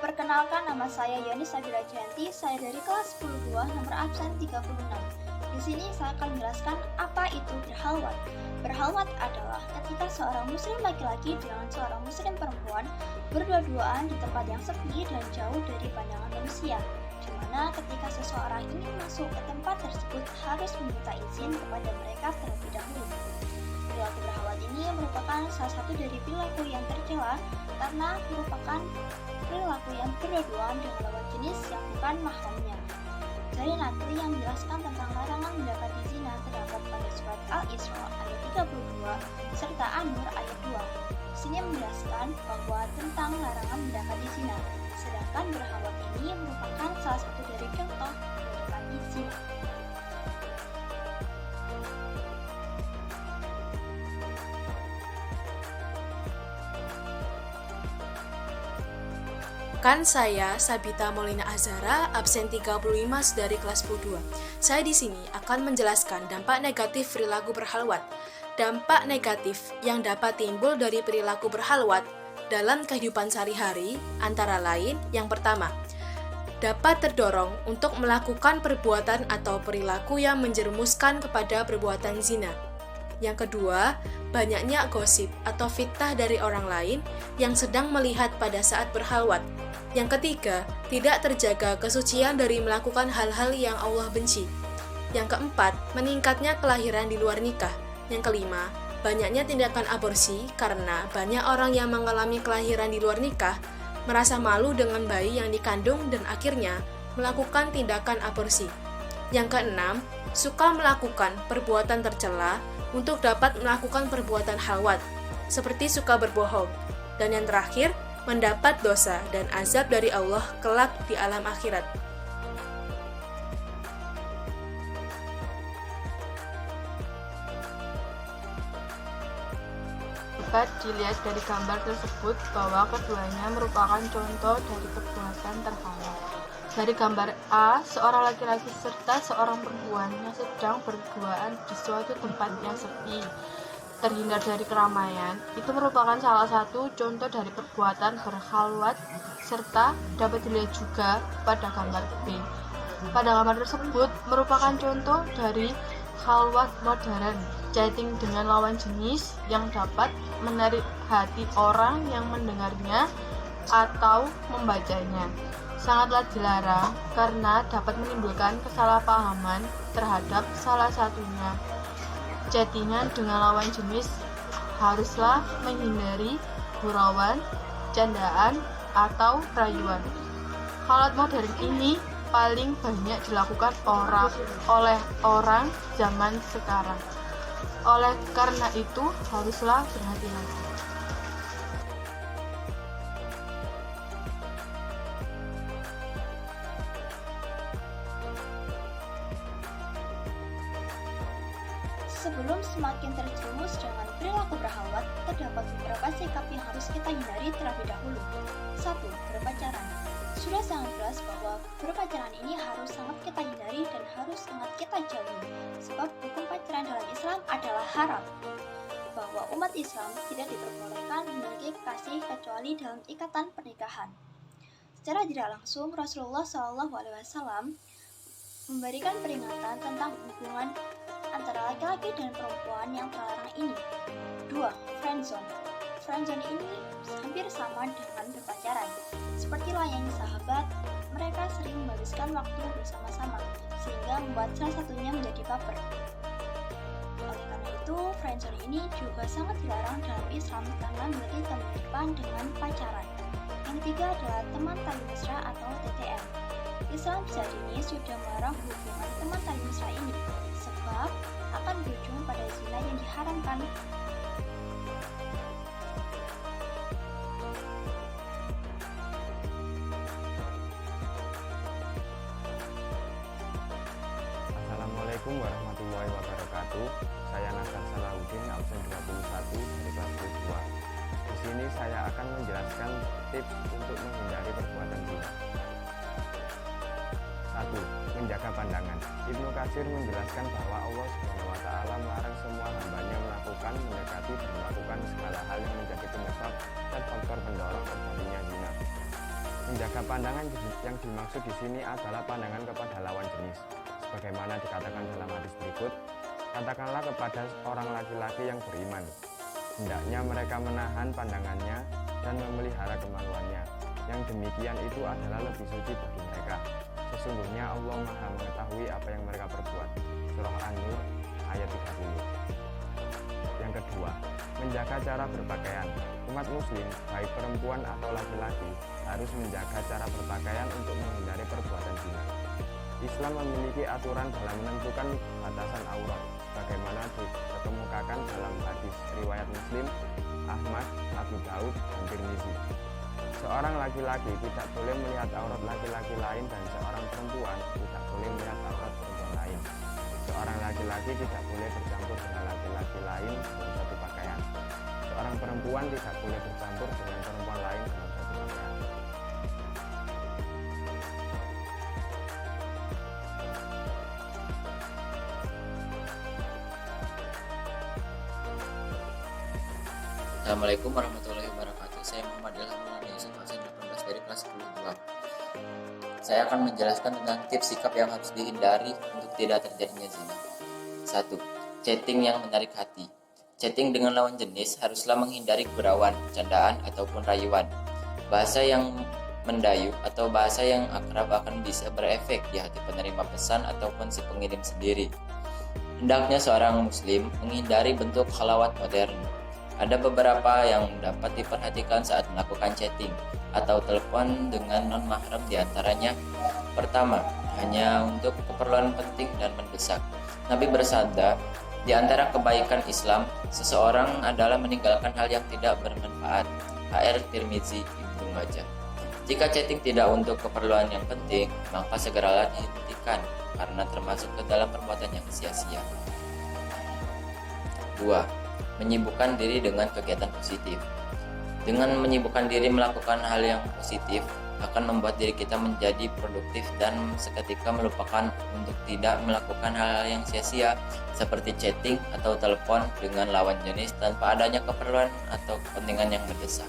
Perkenalkan, nama saya Yoni Sabira Janti, saya dari kelas 10-2 nomor absen 36. Di sini saya akan menjelaskan apa itu berhalwat. Berhalwat adalah ketika seorang muslim laki-laki dengan seorang muslim perempuan berdua-duaan di tempat yang sepi dan jauh dari pandangan manusia, di mana ketika seseorang ingin masuk ke tempat tersebut harus meminta izin kepada mereka terlebih dahulu. Perilaku berhalwat ini merupakan salah satu dari perilaku yang tercela karena merupakan perilaku yang berdua-duaan dengan lawan jenis yang bukan mahramnya. Dari Natli yang menjelaskan tentang larangan mendekati zina terdapat pada surat Al-Isra ayat 32 serta An-Nur ayat 2. Di sini menjelaskan bahwa tentang larangan mendekati zina, sedangkan berhalwat ini merupakan salah satu dari contoh mendekati zina. Kan saya Sabita Maulina Azhara, absen 35 dari kelas 2. Saya di sini akan menjelaskan dampak negatif perilaku berhalwat. Dampak negatif yang dapat timbul dari perilaku berhalwat dalam kehidupan sehari-hari antara lain yang pertama, dapat terdorong untuk melakukan perbuatan atau perilaku yang menjerumuskan kepada perbuatan zina. Yang kedua, banyaknya gosip atau fitnah dari orang lain yang sedang melihat pada saat berhalwat. Yang ketiga, tidak terjaga kesucian dari melakukan hal-hal yang Allah benci. Yang keempat, meningkatnya kelahiran di luar nikah. Yang kelima, banyaknya tindakan aborsi karena banyak orang yang mengalami kelahiran di luar nikah merasa malu dengan bayi yang dikandung dan akhirnya melakukan tindakan aborsi. Yang keenam, suka melakukan perbuatan tercela untuk dapat melakukan perbuatan halwat, seperti suka berbohong. Dan yang terakhir, mendapat dosa dan azab dari Allah kelak di alam akhirat. Dapat dilihat dari gambar tersebut bahwa keduanya merupakan contoh dari perbuatan tercela. Dari gambar A, seorang laki-laki serta seorang perempuan yang sedang berduaan di suatu tempat yang sepi, terhindar dari keramaian, itu merupakan salah satu contoh dari perbuatan berhalwat, serta dapat dilihat juga pada gambar B. Pada gambar tersebut merupakan contoh dari halwat modern, chatting dengan lawan jenis yang dapat menarik hati orang yang mendengarnya atau membacanya. Sangatlah dilarang karena dapat menimbulkan kesalahpahaman terhadap salah satunya. Chattingan dengan lawan jenis haruslah menghindari gurauan, candaan, atau rayuan. Halwat modern ini paling banyak dilakukan oleh orang zaman sekarang. Oleh karena itu, haruslah berhati-hati. Sebelum semakin terjerumus dengan perilaku berhalwat, terdapat beberapa sikap yang harus kita hindari terlebih dahulu. 1. Berpacaran. Sudah sangat jelas bahwa berpacaran ini harus sangat kita hindari dan harus sangat kita jauhi, sebab hukum pacaran dalam Islam adalah haram. Bahwa umat Islam tidak diperbolehkan memiliki kekasih kecuali dalam ikatan pernikahan. Secara tidak langsung, Rasulullah SAW memberikan peringatan tentang hubungan antara laki-laki dan perempuan yang terlarang ini. 2. Friendzone. Friendzone ini hampir sama dengan berpacaran. Seperti layaknya sahabat, mereka sering menghabiskan waktu bersama-sama, sehingga membuat salah satunya menjadi baper. Oleh karena itu, friendzone ini juga sangat dilarang dalam Islam karena memiliki kemiripan dengan pacaran. Yang ketiga adalah teman tali mesra atau TTM. Islam saat ini sudah melarang hubungan teman tali mesra ini, sebab akan berujung pada zina yang diharamkan. Assalamualaikum warahmatullahi wabarakatuh. Saya Nathan Salahuddin, absen 21 dari kelas 2. Di sini saya akan menjelaskan tips untuk menghindari perbuatan zina. 1. Menjaga pandangan. Ibnu Katsir menjelaskan bahwa Allah SWT melarang semua hambanya melakukan, mendekati, dan melakukan segala hal yang menjadi penyebab dan faktor pendorong terjadinya zina. Menjaga pandangan yang dimaksud di sini adalah pandangan kepada lawan jenis. Sebagaimana dikatakan dalam hadis berikut, katakanlah kepada orang laki-laki yang beriman, hendaknya mereka menahan pandangannya dan memelihara kemaluannya. Yang demikian itu adalah lebih suci bagi mereka. Sesungguhnya Allah Maha mengetahui apa yang mereka perbuat. Surah An-Nur ayat 30. Yang kedua, menjaga cara berpakaian. Umat muslim, baik perempuan atau laki-laki, harus menjaga cara berpakaian untuk menghindari perbuatan zina. Islam memiliki aturan dalam menentukan batasan aurat, bagaimana dikemukakan dalam hadis riwayat Muslim, Ahmad, Abu Daud, dan Tirmizi. Seorang laki-laki tidak boleh melihat aurat laki-laki lain dan seorang perempuan tidak boleh melihat aurat perempuan lain. Seorang laki-laki tidak boleh bercampur dengan laki-laki lain dalam satu pakaian. Seorang perempuan tidak boleh bercampur dengan perempuan lain dalam satu pakaian. Assalamualaikum warahmatullahi wabarakatuh. Saya Muhammad Ilham Maulana Yusuf, absen 18 dari kelas 10 Saya akan menjelaskan tentang tips sikap yang harus dihindari untuk tidak terjadinya zina. 1. Chatting yang menarik hati. Chatting dengan lawan jenis haruslah menghindari gurauan, candaan, ataupun rayuan. Bahasa yang mendayu atau bahasa yang akrab akan bisa berefek di hati penerima pesan ataupun si pengirim sendiri. Hendaknya seorang muslim menghindari bentuk khalawat modern. Ada beberapa yang dapat diperhatikan saat melakukan chatting atau telepon dengan non-mahram, diantaranya. Pertama, hanya untuk keperluan penting dan mendesak. Nabi bersabda, di antara kebaikan Islam, seseorang adalah meninggalkan hal yang tidak bermanfaat. HR Tirmizi, Ibnu Majah. Jika chatting tidak untuk keperluan yang penting, maka segeralah dihentikan karena termasuk ke dalam perbuatan yang sia-sia. 2. Menyibukkan diri dengan kegiatan positif. Dengan menyibukkan diri melakukan hal yang positif akan membuat diri kita menjadi produktif dan seketika melupakan untuk tidak melakukan hal-hal yang sia-sia seperti chatting atau telepon dengan lawan jenis tanpa adanya keperluan atau kepentingan yang mendesak.